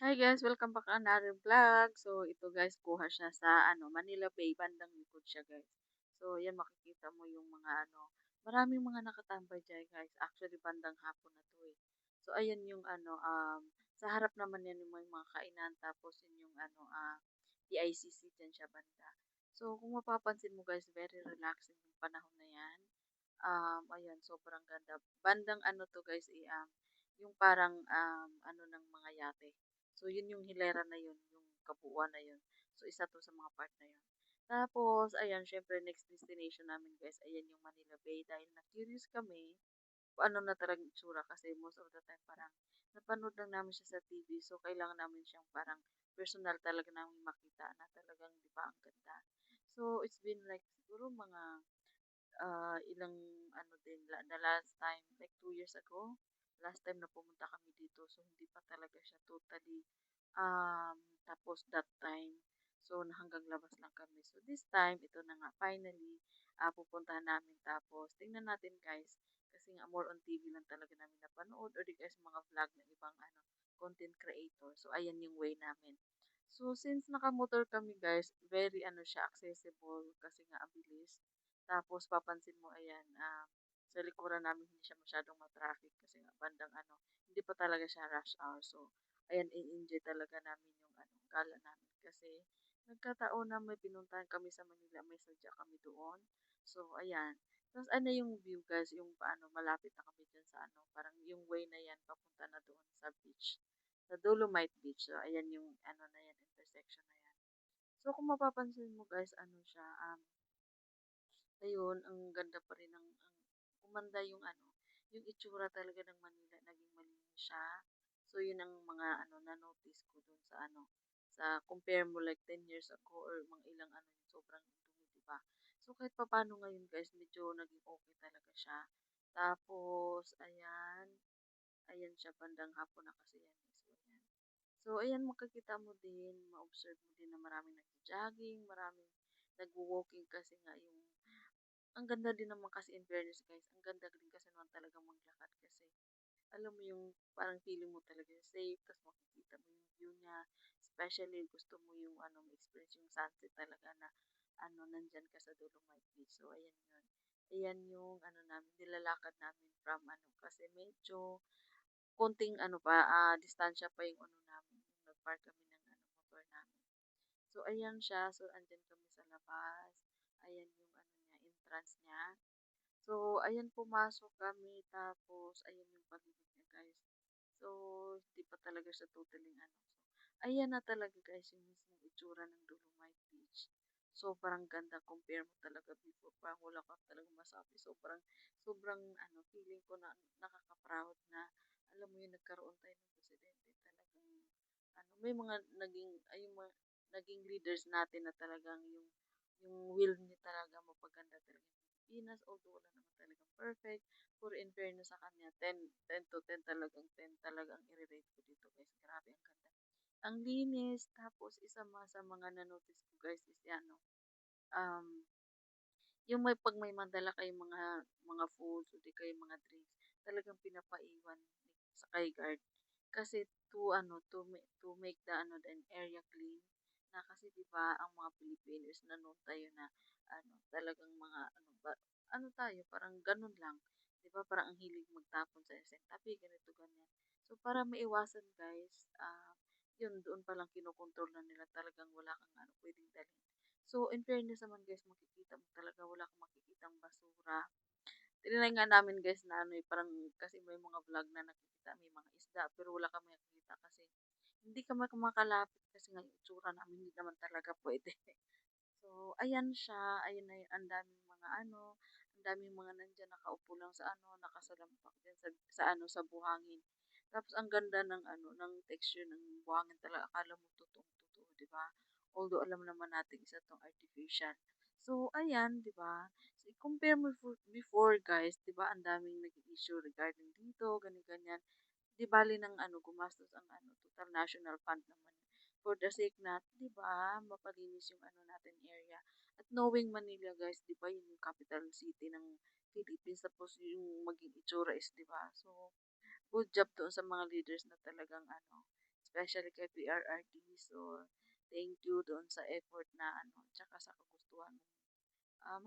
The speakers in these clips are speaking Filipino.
Hi guys, welcome back to another vlog. So ito guys, kuha siya sa Manila Bay, bandang likod siya guys. So yan makikita mo yung mga maraming mga nakatambay diyan guys. Actually bandang hapon na to eh. So ayan yung sa harap naman yan yung may mga kainan tapos yun yung DICC dyan siya banda. So kung mapapansin mo guys, very relaxing yung panahon na yan. Ayan, sobrang ganda. Bandang ano to guys, yung parang ano ng mga yate. So, yun yung hilera na yun, yung kabuuan na yun. So, isa to sa mga part na yun. Tapos, ayan, syempre, next destination namin guys, ayan yung Manila Bay. Dahil na-curious kami kung ano na talagang itsura kasi most of the time parang napanood lang namin siya sa TV. So, kailangan namin siyang parang personal talaga namin makita na talagang, di ba, ang ganda. So, it's been like siguro mga ilang ano din, the last time, like 2 years ago, last time na pumunta kami dito. So, hindi pa talaga siya totally tapos that time. So, hanggang labas lang kami. So, this time, ito na nga, finally, pupuntahan namin. Tapos, tingnan natin guys, kasi nga more on TV lang talaga namin napanood or di guys mga vlog ng ibang content creator. So, ayan yung way namin. So, since nakamotor kami guys, very siya, accessible kasi nga ang bilis. Tapos papansin mo ayan, sa likuran namin hindi siya masyadong ma-traffic kasi nga bandang hindi pa talaga siya rush hour. So, ayan, enjoy talaga namin yung gala namin kasi nagkataon na may pinuntahan kami sa Manila, may sadya kami doon. So, ayan. Tapos ano yung view guys, yung paano malapit na kami dyan sa parang yung way na yan papunta na doon sa beach. Sa Dolomite Beach. So, ayan yung na yan, intersection na yan. So, kung mapapansin mo guys, ano siya, ayun, ang ganda pa rin ang kumanda yung yung itsura talaga ng Manila, naging malinis siya. So, yun ang mga na-notice ko dun sa sa compare mo like 10 years ago or mga ilang yung sobrang dumi, diba? So, kahit papaano ngayon guys, medyo naging okay talaga siya. Tapos, ayan, ayan siya, bandang hapon na kasi yan. So, ayan. So, ayan, makikita mo din, ma-observe mo din na maraming nag-jogging, maraming nagwo-walking kasi nga yung ang ganda din naman kasi in fairness guys, ang ganda din kasi naman talaga maglakad kasi alam mo yung parang feeling mo talaga safe, tapos makikita mo yung view niya, especially gusto mo yung ma-experience yung sunset talaga na nandyan ka sa Dolomite Beach. So, ayan yun. Ayan yung namin, nilalakad namin from kasi medyo konting distansya pa yung namin, yung nag-park kami ng motor namin. So, ayan siya. So, andyan kami sa labas. Ayan yung niya, entrance niya. So, ayan pumasok kami. Tapos, ayan yung paligid niya guys. So, hindi pa talaga siya totally So, ayan na talaga guys yung mismong itsura ng Dolomite Beach. Sobrang ganda compare mo talaga before. Parang wala ka talaga masabi. Sobrang feeling ko na nakaka-proud na alam mo yun, nagkaroon tayo ng presidente talagang may mga naging, ay yung mga naging leaders natin na talagang yung will niya talaga mapaganda talaga yung Pilipinas, although wala naman talagang perfect. For in fairness sa kanya, 10 to 10 talagang 10 talagang i-rate ko dito guys. Grabe ang ganda. Ang linis, tapos isa sa mga na-notice ko guys is um, yung pag may mandala kayong mga foods o di kayo mga drinks, talagang pinapaiwan sa kay guard. Kasi to make the area clean na kasi 'di ba ang mga Pilipinos na noon tayo na talagang mga ba tayo parang ganun lang 'di ba parang ang hilig magtapon sa SM tapi ganito ganyan so para maiwasan guys yun doon pa lang kinokontrol na nila talagang wala kang pwedeng dalhin so in fairness naman guys makikita mo talaga wala kang makikitang basura. Tinry nga namin guys na parang kasi may mga vlog na nakikita may mga isda pero wala kami nakikita kasi hindi kami makalapit kasi nga yung itsura namin hindi naman talaga pwede. So, ayan siya, ayan na ang daming mga ang daming mga nandiyan nakaupo lang sa nakasalampak din sa buhangin. Tapos ang ganda ng ng texture ng buhangin talaga. Akala mo totoong-totoo, 'di ba? Although alam naman natin isa tong artificial. So, ayan, 'di ba? So, compare mo before, guys, 'di ba? Ang daming nag-issue regarding dito, ganyan ganyan. 'Di bali ng gumastos ang total national fund naman for the sake na, 'di ba, mapalinis yung natin area. At knowing Manila, guys, 'di ba, yun yung capital city ng Philippines, tapos yung maging itsura is, 'di ba? So, good job doon sa mga leaders na talagang especially kay PRRD. So, thank you doon sa effort na ano, tsaka sa kagustuhan mo.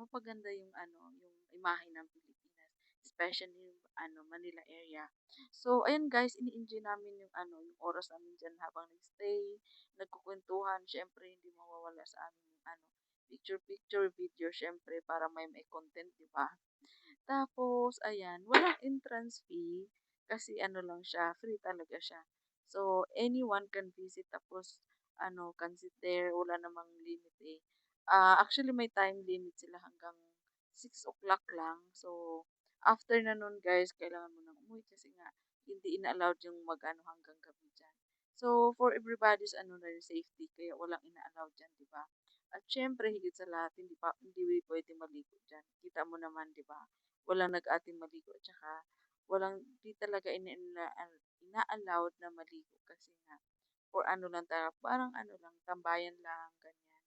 Mapaganda yung ano, yung imahe ng Pilipinas, especially yung ano, Manila area. So, ayan guys, ini-enjoy namin yung ano, yung oras namin diyan habang nagstay, nagkukwentuhan, syempre hindi mawawala sa amin yung ano, picture-picture video, syempre para may content, di ba? Tapos, ayan, walang entrance fee kasi ano lang siya, free talaga siya. So, anyone can visit tapos, ano, can sit there, wala namang limit eh. Actually, may time limit sila hanggang 6 o'clock lang. So, after na nun, guys, kailangan mo nang umuwi kasi nga, hindi ina-allowed yung mag-ano hanggang gabi dyan. So, for everybody's ano na rin safety, kaya walang ina-allowed dyan, di ba? At syempre, higit sa lahat, hindi pwede maligo dyan. Kita mo naman, di ba? Walang nag-ating maligo, tsaka walang, di talaga ina-allowed na maligo kasi nga, or ano lang talaga, parang ano lang, tambayan lang, ganyan.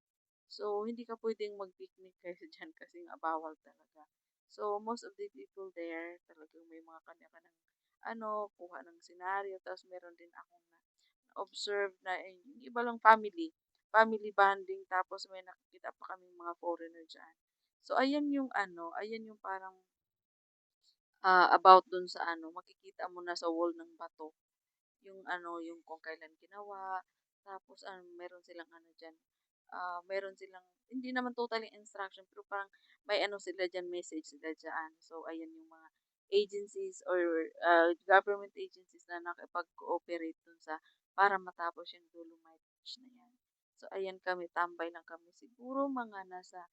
So, hindi ka pwedeng mag-picnic kasi dyan kasi nga bawal talaga. So, most of the people there, talagang may mga kanya-kanyang, ano, kuha ng senaryo. Tapos, meron din akong na-observe na yung iba lang family bonding. Tapos, may nakikita pa kaming mga foreigner dyan. So, ayan yung ano, ayan yung parang about dun sa ano, makikita mo na sa wall ng bato yung ano, yung kung kailan ginawa. Tapos ano, meron silang ano diyan, meron silang hindi naman totally instruction pero parang may ano sila diyan, message sila diyan. So ayan yung mga agencies or government agencies na nakipag-cooperate dun sa para matapos yung Dolomite Beach na yan. So ayan kami, tambay lang kami siguro mga nasa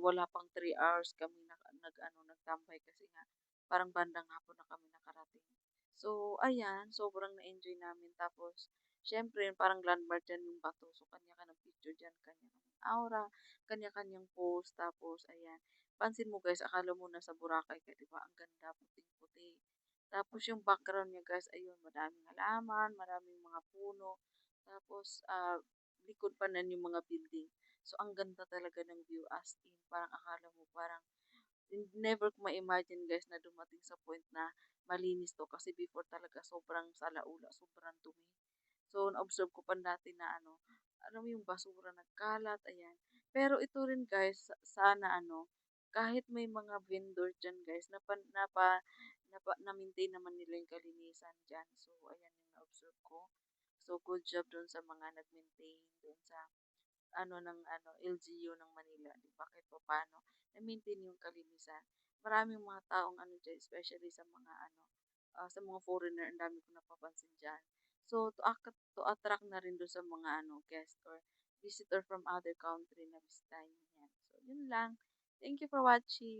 wala pang 3 hours kami nag-ano, nagtambay kasi nga parang bandang hapon na kami nakarating. So, ayan, sobrang na-enjoy namin. Tapos, syempre, parang landmark dyan yung bato. So, kanya-kanyang picture dyan, kanya-kanyang aura, kanya-kanyang post. Tapos, ayan, pansin mo guys, akala mo nasa Boracay ka, di ba? Ang ganda, puting-puti. Tapos, yung background niya guys, ayun, maraming halaman, maraming mga puno. Tapos, likod pa nan yung mga building. So, ang ganda talaga ng view as in, parang akala mo, parang never ko ma-imagine guys na dumating sa point na malinis to kasi before talaga sobrang salaula, sobrang dumi. So, na-observe ko pa dati na ano, alam mo yung basura nagkalat, ayan. Pero ito rin guys, sana ano, kahit may mga vendor dyan guys, na-maintain naman nila yung kalinisan dyan. So, ayan yung na-observe ko. So, good job dun sa mga nag-maintain dun sa ng LGU ng Manila, 'di ba? Kahit papaano na-maintain yung kalinisan. Maraming mga taong ano diyan, especially sa mga sa mga foreigner, ang dami ko napapansin diyan. So to attract na rin do sa mga ano guest or visitor from other country na bisitahin yan. So yun lang. Thank you for watching.